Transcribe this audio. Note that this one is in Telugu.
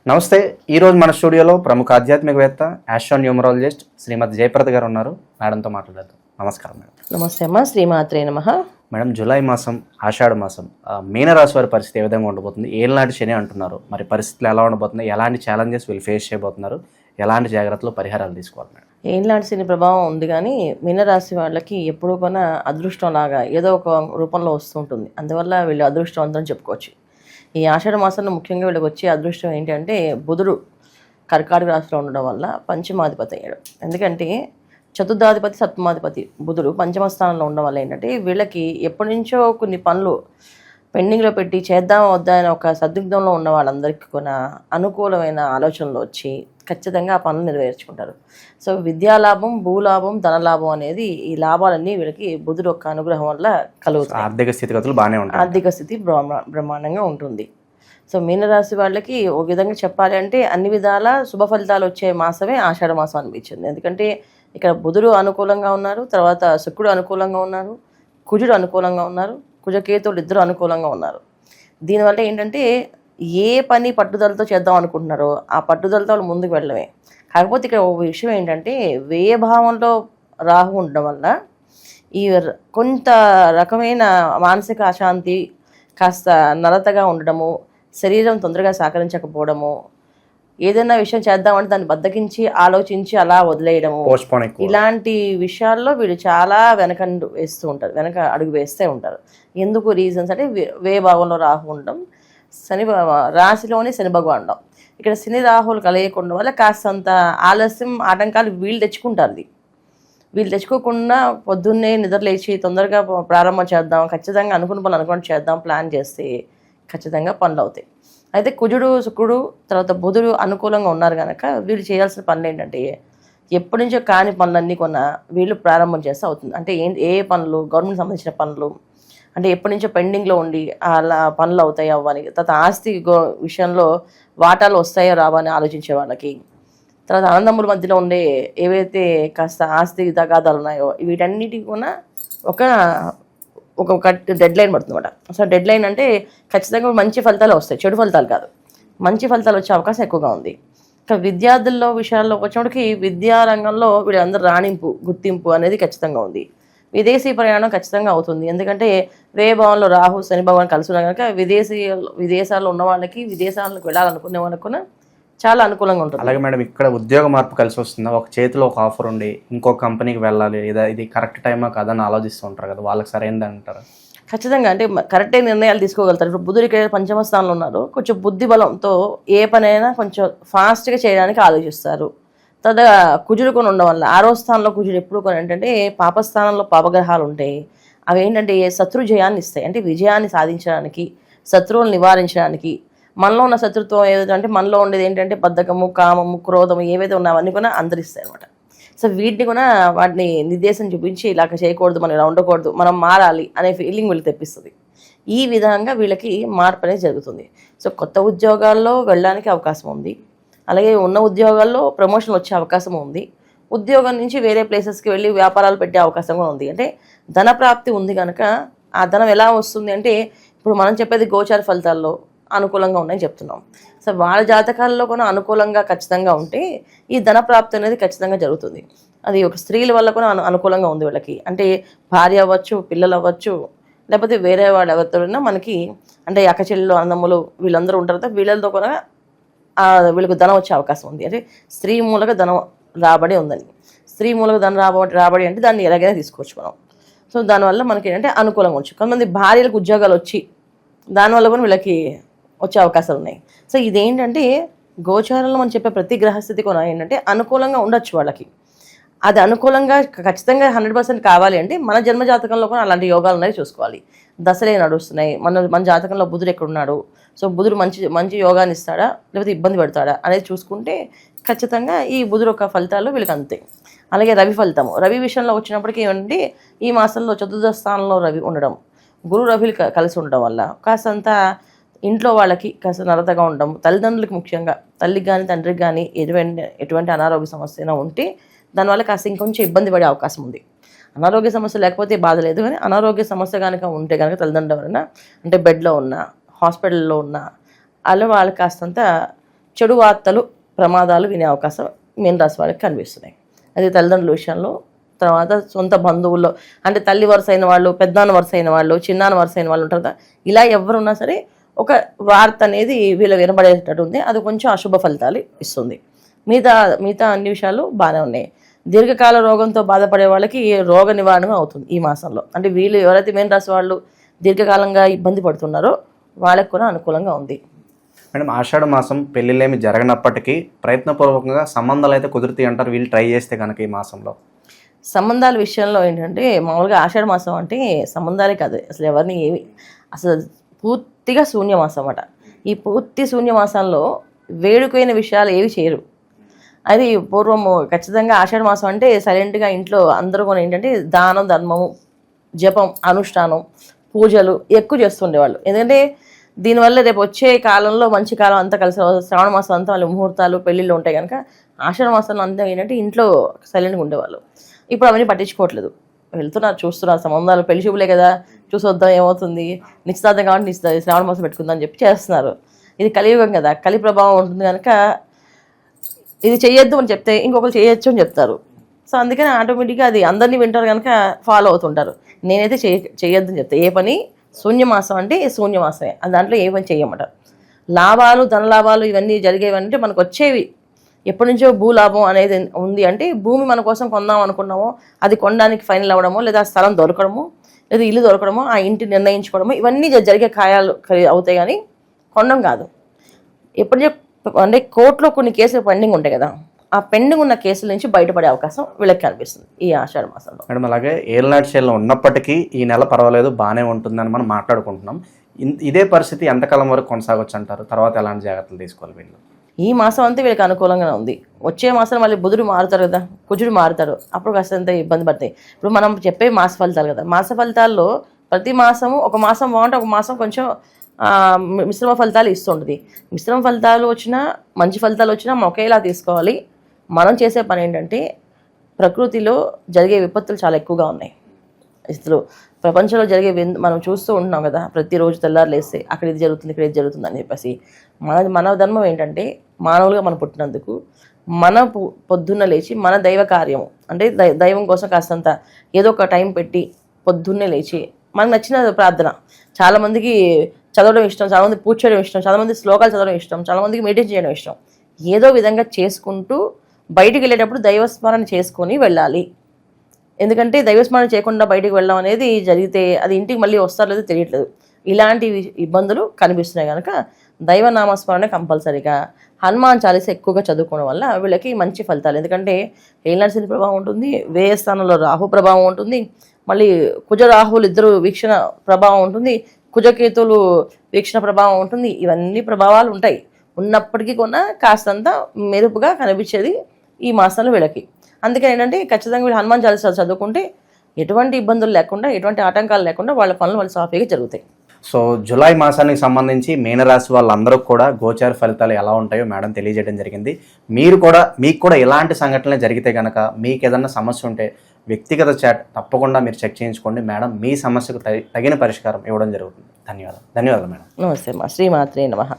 నమస్తే. ఈరోజు మన స్టూడియోలో ప్రముఖ ఆధ్యాత్మికవేత్త న్యూమరాలజిస్ట్ శ్రీమతి జయప్రద గారు ఉన్నారు. మేడంతో మాట్లాడదాం. నమస్కారం మేడం. నమస్తే అమ్మా. శ్రీమాత్రే నమః. మేడం, జూలై మాసం ఆషాఢ మాసం మీనరాశి వారి పరిస్థితి ఏ విధంగా ఉండబోతుంది? ఏళ్ళనాటి శని అంటున్నారు, మరి పరిస్థితులు ఎలా ఉండబోతుంది? ఎలాంటి ఛాలెంజెస్ వీళ్ళు ఫేస్ చేయబోతున్నారు? ఎలాంటి జాగ్రత్తలు పరిహారాలు తీసుకోవాలి మేడం? ఏళ్ళనాటి శని ప్రభావం ఉంది, కానీ మీనరాశి వాళ్ళకి ఎప్పుడూ కొన అదృష్టం లాగా ఏదో ఒక రూపంలో వస్తుంటుంది. అందువల్ల వీళ్ళు అదృష్టవంతం చెప్పుకోవచ్చు. ఈ ఆషాఢ మాసంలో ముఖ్యంగా వీళ్ళకి వచ్చే అదృష్టం ఏంటంటే బుధుడు కర్కాటక రాశిలో ఉండడం వల్ల పంచమాధిపతి అయ్యాడు. ఎందుకంటే చతుర్థాధిపతి సప్తమాధిపతి బుధుడు పంచమ స్థానంలో ఉండడం వల్ల ఏంటంటే వీళ్ళకి ఎప్పటి నుంచో కొన్ని పనులు పెండింగ్లో పెట్టి చేద్దామా వద్దా అని ఒక సందిగ్ధంలో ఉన్న వాళ్ళందరికీ కూడా అనుకూలమైన ఆలోచనలు వచ్చి ఖచ్చితంగా ఆ పనులు నెరవేర్చుకుంటారు. సో విద్యాలాభం, భూలాభం, ధనలాభం అనేది ఈ లాభాలన్నీ వీళ్ళకి బుధుడు యొక్క అనుగ్రహం వల్ల కలుగుతాయి. ఆర్థిక స్థితిగతులు బాగానే ఉంటాయి. ఆర్థిక స్థితి బ్రహ్మాండంగా ఉంటుంది. సో మీనరాశి వాళ్ళకి ఒక విధంగా చెప్పాలి అంటే అన్ని విధాల శుభ ఫలితాలు వచ్చే మాసమే ఆషాఢ మాసం అనిపించింది. ఎందుకంటే ఇక్కడ బుధుడు అనుకూలంగా ఉన్నారు, తర్వాత శుక్రుడు అనుకూలంగా ఉన్నారు, కుజుడు అనుకూలంగా ఉన్నారు, కుజకేతువులు ఇద్దరు అనుకూలంగా ఉన్నారు. దీనివల్ల ఏంటంటే ఏ పని పట్టుదలతో చేద్దాం అనుకుంటున్నారో ఆ పట్టుదలతో వాళ్ళు ముందుకు వెళ్ళడమే. కాకపోతే ఇక్కడ ఒక విషయం ఏంటంటే వ్యయభావంలో రాహు ఉండడం వల్ల ఈ కొంత రకమైన మానసిక అశాంతి, కాస్త నలతగా ఉండడము, శరీరం తొందరగా సహకరించకపోవడము, ఏదైనా విషయం చేద్దామంటే దాన్ని బద్దకించి ఆలోచించి అలా వదిలేయడము, ఇలాంటి విషయాల్లో వీళ్ళు చాలా వెనక అడుగు వేస్తూ ఉంటారు. ఎందుకు రీజన్స్ అంటే వ్యయభావంలో రాహు ఉండడం, రాశిలోని శని భగవానుడు. ఇక్కడ శని రాహులు కలయకుండా వల్ల కాస్తంత ఆలస్యం, ఆటంకాలు వీళ్ళు తెచ్చుకుంటారు. వీళ్ళు తెచ్చుకోకుండా పొద్దున్నే నిద్రలేచి తొందరగా ప్రారంభం చేద్దాం, ఖచ్చితంగా అనుకున్న పనులు అనుకుని చేద్దాం ప్లాన్ చేస్తే ఖచ్చితంగా పనులు అవుతాయి. అయితే కుజుడు, శుక్రుడు, తర్వాత బుధుడు అనుకూలంగా ఉన్నారు కనుక వీళ్ళు చేయాల్సిన పనులు ఏంటంటే ఎప్పటి నుంచో కాని పనులన్నీ వీళ్ళు ప్రారంభం చేస్తే అవుతుంది. అంటే ఏ పనులు, గవర్నమెంట్ సంబంధించిన పనులు, అంటే ఎప్పటి నుంచో పెండింగ్లో ఉండి అలా పనులు అవుతాయి అవ్వని, తర్వాత ఆస్తి విషయంలో వాటాలు వస్తాయో రావా అని ఆలోచించే వాళ్ళకి, తర్వాత అన్నదమ్ముల మధ్యలో ఉండే ఏవైతే కాస్త ఆస్తి తగాదాలు ఉన్నాయో వీటన్నిటికి కూడా ఒక డెడ్ లైన్ పడుతుంది అన్నమాట. సో డెడ్ లైన్ అంటే ఖచ్చితంగా మంచి ఫలితాలు వస్తాయి, చెడు ఫలితాలు కాదు, మంచి ఫలితాలు వచ్చే అవకాశం ఎక్కువగా ఉంది. ఇంకా విద్యార్థుల్లో విషయాల్లో వచ్చేటికి విద్యారంగంలో వీళ్ళందరూ రాణింపు, గుర్తింపు అనేది ఖచ్చితంగా ఉంది. విదేశీ ప్రయాణం ఖచ్చితంగా అవుతుంది. ఎందుకంటే వ్యయభావంలో రాహు శని భగవాన్ కలిసి ఉన్నారు కనుక విదేశాల్లో ఉన్న వాళ్ళకి, విదేశాలకు వెళ్ళాలనుకునే వాళ్ళకు కూడా చాలా అనుకూలంగా ఉంటుంది. అలాగే మేడం, ఇక్కడ ఉద్యోగ మార్పు కలిసి వస్తుందా? ఒక చేతిలో ఒక ఆఫర్ ఉండి ఇంకో కంపెనీకి వెళ్ళాలి, లేదా ఇది కరెక్ట్ టైమా కాదని ఆలోచిస్తూ ఉంటారు కదా, వాళ్ళకి సరైనది అంటారు? ఖచ్చితంగా అంటే కరెక్టే నిర్ణయాలు తీసుకోగలుగుతారు. ఇప్పుడు బుధుడికి పంచమ స్థానంలో ఉన్నారు, కొంచెం బుద్ధి బలంతో ఏ పనైనా కొంచెం ఫాస్ట్గా చేయడానికి ఆలోచిస్తారు. తర్వాత కుజుడు కొని ఉండడం వల్ల 6వ స్థానంలో కుజుడు ఎప్పుడు కొని ఏంటంటే పాపస్థానంలో పాపగ్రహాలు ఉంటాయి. అవి ఏంటంటే శత్రు జయాన్ని ఇస్తాయి. అంటే విజయాన్ని సాధించడానికి, శత్రువులు నివారించడానికి, మనలో ఉన్న శత్రుత్వం ఏదంటే మనలో ఉండేది ఏంటంటే బద్ధకము, కామము, క్రోధము ఏవైతే ఉన్నాయో అవన్నీ కూడా అందరిస్తాయి అనమాట. సో వీటిని కూడా వాటిని నిర్దేశం చూపించి ఇలా చేయకూడదు, మనం ఇలా ఉండకూడదు, మనం మారాలి అనే ఫీలింగ్ వీళ్ళకి తెప్పిస్తుంది. ఈ విధంగా వీళ్ళకి మార్పు అనేది జరుగుతుంది. సో కొత్త ఉద్యోగాల్లో వెళ్ళడానికి అవకాశం ఉంది. అలాగే ఉన్న ఉద్యోగాల్లో ప్రమోషన్ వచ్చే అవకాశం ఉంది. ఉద్యోగం నుంచి వేరే ప్లేసెస్కి వెళ్ళి వ్యాపారాలు పెట్టే అవకాశం కూడా ఉంది. అంటే ధన ప్రాప్తి ఉంది కనుక ఆ ధనం ఎలా వస్తుంది అంటే ఇప్పుడు మనం చెప్పేది గోచార ఫలితాల్లో అనుకూలంగా ఉన్నాయని చెప్తున్నాం. సో వాళ్ళ జాతకాల్లో కూడా అనుకూలంగా ఖచ్చితంగా ఉంటే ఈ ధన ప్రాప్తి అనేది ఖచ్చితంగా జరుగుతుంది. అది ఒక స్త్రీల వల్ల కూడా అనుకూలంగా ఉంది వీళ్ళకి. అంటే భార్య అవ్వచ్చు, పిల్లలు అవ్వచ్చు, లేకపోతే వేరే వాళ్ళు ఎవరితోనైనా మనకి అంటే అక్కచెల్లెలు, అన్నదమ్ములు వీళ్ళందరూ ఉంటారు కదా, వీళ్ళతో కూడా వీళ్ళకి ధనం వచ్చే అవకాశం ఉంది. అంటే స్త్రీ మూలక ధనం రాబడి ఉందని. స్త్రీ మూలక ధనం రాబడి అంటే దాన్ని ఎలాగైనా తీసుకోవచ్చు మనం. సో దానివల్ల మనకి ఏంటంటే అనుకూలంగా వచ్చు. కొంతమంది భార్యలకు ఉద్యోగాలు వచ్చి దానివల్ల కూడా వీళ్ళకి వచ్చే అవకాశాలు ఉన్నాయి. సో ఇదేంటంటే గోచారంలో మనం చెప్పే ప్రతి గ్రహస్థితి కూడా ఏంటంటే అనుకూలంగా ఉండొచ్చు వాళ్ళకి. అది అనుకూలంగా ఖచ్చితంగా 100% కావాలి అంటే మన జన్మజాతకంలో కూడా అలాంటి యోగాలు ఉన్నాయి చూసుకోవాలి. దశలే నడుస్తున్నాయి, మన జాతకంలో బుధుడు ఎక్కడున్నాడు, సో బుధుడు మంచి యోగాన్ని ఇస్తాడా లేకపోతే ఇబ్బంది పెడతాడా అనేది చూసుకుంటే ఖచ్చితంగా ఈ బుధుడు యొక్క ఫలితాలు వీళ్ళకి అంతే. అలాగే రవి ఫలితము, రవి విషయంలో వచ్చినప్పటికీ ఏమంటే ఈ మాసంలో చతుర్థ స్థానంలో రవి ఉండడం, గురు రవిలు కలిసి ఉండడం వల్ల కాస్తంత ఇంట్లో వాళ్ళకి కాస్త నలతగా ఉండడం, తల్లిదండ్రులకి ముఖ్యంగా తల్లికి కానీ తండ్రికి కానీ ఎటువంటి అనారోగ్య సమస్య అయినా ఉంటే దానివల్ల కాస్త ఇంకొంచెం ఇబ్బంది పడే అవకాశం ఉంది. అనారోగ్య సమస్య లేకపోతే బాధ లేదు, కానీ అనారోగ్య సమస్య కనుక ఉంటే కనుక తల్లిదండ్రుల వలన అంటే బెడ్లో ఉన్న, హాస్పిటల్లో ఉన్న అలా వాళ్ళకి కాస్తంత చెడు వార్తలు ప్రమాదాలు వినే అవకాశం మీన రాశి వాళ్ళకి కనిపిస్తున్నాయి. అది తల్లిదండ్రుల విషయంలో, తర్వాత సొంత బంధువుల్లో, అంటే తల్లి వరుస అయిన వాళ్ళు, పెద్దనాన్న వరుస అయిన వాళ్ళు, చిన్నాన్న వరుస అయిన వాళ్ళు ఉంటారు కదా, ఇలా ఎవరున్నా సరే ఒక వార్త అనేది వీళ్ళు వినబడేటట్టు ఉంది. అది కొంచెం అశుభ ఫలితాలు ఇస్తుంది. మిగతా అన్ని విషయాలు బాగానే ఉన్నాయి. దీర్ఘకాల రోగంతో బాధపడే వాళ్ళకి రోగ నివారణ అవుతుంది ఈ మాసంలో. అంటే వీళ్ళు ఎవరైతే మీన రాశి వాళ్ళు దీర్ఘకాలంగా ఇబ్బంది పడుతున్నారో వాళ్ళకి కూడా అనుకూలంగా ఉంది. మేడం, ఆషాఢ మాసం పెళ్ళిళ్ళేమి జరగనప్పటికీ ప్రయత్నపూర్వకంగా సంబంధాలు అయితే కుదురుతాయి అంటారు వీళ్ళు ట్రై చేస్తే కనుక ఈ మాసంలో? సంబంధాల విషయంలో ఏంటంటే మామూలుగా ఆషాఢ మాసం అంటే సంబంధాలే కాదు, అసలు ఎవరిని ఏమి, అసలు పూర్తిగా శూన్యమాసం అన్నమాట. ఈ పూర్తి శూన్యమాసంలో వేడుకైన విషయాలు ఏవి చేయరు. అది పూర్వము ఖచ్చితంగా ఆషాఢ మాసం అంటే సైలెంట్గా ఇంట్లో అందరూ కూడా ఏంటంటే దానం, ధర్మము, జపం, అనుష్ఠానం, పూజలు ఎక్కువ చేస్తుండేవాళ్ళు. ఎందుకంటే దీనివల్ల రేపు వచ్చే కాలంలో మంచి కాలం అంతా కలిసి శ్రావణ మాసం అంతా వాళ్ళు ముహూర్తాలు పెళ్ళిళ్ళు ఉంటాయి కనుక ఆషాఢ మాసంలో అంతా ఏంటంటే ఇంట్లో సైలెంట్గా ఉండేవాళ్ళు. ఇప్పుడు అవన్నీ పట్టించుకోవట్లేదు. వెళ్తున్నారు, చూస్తున్నారు, సంబంధాలు పెళ్లి చూపులే కదా, చూసి వద్దాం ఏమవుతుంది, నిశ్చితార్థం కాబట్టి శ్రావణ మాసం పెట్టుకుందాం అని చెప్పి చేస్తున్నారు. ఇది కలియుగం కదా, కలి ప్రభావం ఉంటుంది కనుక ఇది చేయొద్దు అని చెప్తే ఇంకొకరు చేయొచ్చు అని చెప్తారు. సో అందుకని ఆటోమేటిక్గా అది అందరినీ వింటారు కనుక ఫాలో అవుతుంటారు. నేనైతే చేయొద్దు అని చెప్తే, ఏ పని శూన్యమాసం అంటే శూన్యమాసమే, దాంట్లో ఏ పని చేయమంటారు. లాభాలు, ధనలాభాలు ఇవన్నీ జరిగేవంటే మనకు వచ్చేవి ఎప్పటి నుంచో భూలాభం అనేది ఉంది. అంటే భూమి మన కోసం కొందాం అనుకున్నామో అది కొనడానికి ఫైనల్ అవ్వడమో, లేదా స్థలం దొరకడమో, లేదా ఇల్లు దొరకడమో, ఆ ఇంటి నిర్ణయించుకోవడమో, ఇవన్నీ జరిగే ఖాయాలు అవుతాయి కానీ కొనడం కాదు. ఎప్పటి అంటే కోర్టులో కొన్ని కేసులు పెండింగ్ ఉంటాయి కదా, ఆ పెండింగ్ ఉన్న కేసుల నుంచి బయటపడే అవకాశం వీళ్ళకి కనిపిస్తుంది ఈ ఆషాఢ మాసంలో. మేడం, అలాగే ఏళ్ళనాటి శైలిలో ఉన్నప్పటికీ ఈ నెల పర్వాలేదు బాగానే ఉంటుందని మనం మాట్లాడుకుంటున్నాం. ఇదే పరిస్థితి ఎంతకాలం వరకు కొనసాగొచ్చు అంటారు? తర్వాత ఎలాంటి జాగ్రత్తలు తీసుకోవాలి వీళ్ళు? ఈ మాసం అంతా వీళ్ళకి అనుకూలంగానే ఉంది. వచ్చే మాసం మళ్ళీ బుధుడు మారుతారు కదా, కుజుడు మారుతాడు, అప్పుడు కాస్తంత ఇబ్బంది పడతాయి. ఇప్పుడు మనం చెప్పే మాస ఫలితాలు కదా, మాస ఫలితాల్లో ప్రతి మాసము ఒక మాసం బాగుంటే ఒక మాసం కొంచెం మిశ్రమ ఫలితాలు ఇస్తుంటుంది. మిశ్రమ ఫలితాలు వచ్చినా మంచి ఫలితాలు వచ్చినా మనం ఒకేలా తీసుకోవాలి. మనం చేసే పని ఏంటంటే ప్రకృతిలో జరిగే విపత్తులు చాలా ఎక్కువగా ఉన్నాయి. అసలు ప్రపంచంలో జరిగే మనం చూస్తూ ఉంటున్నాం కదా, ప్రతిరోజు తెల్లారు లేస్తే అక్కడ ఇది జరుగుతుంది, ఇక్కడ ఇది జరుగుతుంది అని చెప్పేసి. మన ధర్మం ఏంటంటే మానవులుగా మనం పుట్టినందుకు మన పొద్దున్న లేచి మన దైవ కార్యము అంటే దైవం కోసం కాస్తంత ఏదో ఒక టైం పెట్టి పొద్దున్నే లేచి మనకు నచ్చిన ప్రార్థన, చాలామందికి చదవడం ఇష్టం, చాలామంది పూజ చేయడం ఇష్టం, చాలామంది శ్లోకాలు చదవడం ఇష్టం, చాలామందికి మెడిటేషన్ చేయడం ఇష్టం. ఏదో విధంగా చేసుకుంటూ బయటికి వెళ్ళేటప్పుడు దైవస్మరణ చేసుకొని వెళ్ళాలి. ఎందుకంటే దైవస్మరణ చేయకుండా బయటికి వెళ్ళడం అనేది జరిగితే అది ఇంటికి మళ్ళీ వస్తారో లేదో తెలియట్లేదు. ఇలాంటి ఇబ్బందులు కనిపిస్తున్నాయి కనుక దైవనామస్మరణ కంపల్సరీగా, హనుమాన్ చాలీసా ఎక్కువగా చదువుకోవడం వల్ల వీళ్ళకి మంచి ఫలితాలు. ఎందుకంటే ఏలినాటి శని ప్రభావం ఉంటుంది, వ్యయ స్థానంలో రాహు ప్రభావం ఉంటుంది, మళ్ళీ కుజ రాహువులు ఇద్దరు వీక్షణ ప్రభావం ఉంటుంది, కుజకేతువులు వీక్షణ ప్రభావం ఉంటుంది. ఇవన్నీ ప్రభావాలు ఉంటాయి. ఉన్నప్పటికీ కూడా కాస్తంత మెరుపుగా కనిపించేది ఈ మాసంలో వీళ్ళకి. అందుకని ఏంటంటే ఖచ్చితంగా వీళ్ళు హనుమాన్ చాలీసా చదువుకుంటే ఎటువంటి ఇబ్బందులు లేకుండా, ఎటువంటి ఆటంకాలు లేకుండా వాళ్ళ పనులు వాళ్ళు సాఫీగా జరుగుతాయి. సో జూలై మాసానికి సంబంధించి మీనరాశి వాళ్ళందరూ కూడా గోచార ఫలితాలు ఎలా ఉంటాయో మేడం తెలియజేయడం జరిగింది. మీకు కూడా ఇలాంటి సంఘటనలు జరిగితే కనుక మీకు ఏదన్నా సమస్య ఉంటే వ్యక్తిగత చాట్ తప్పకుండా మీరు చెక్ చేయించుకోండి. మేడం మీ సమస్యకు తగిన పరిష్కారం ఇవ్వడం జరుగుతుంది. ధన్యవాదాలు మేడం. నమస్తే అమ్మా. శ్రీమాత్రే నమః.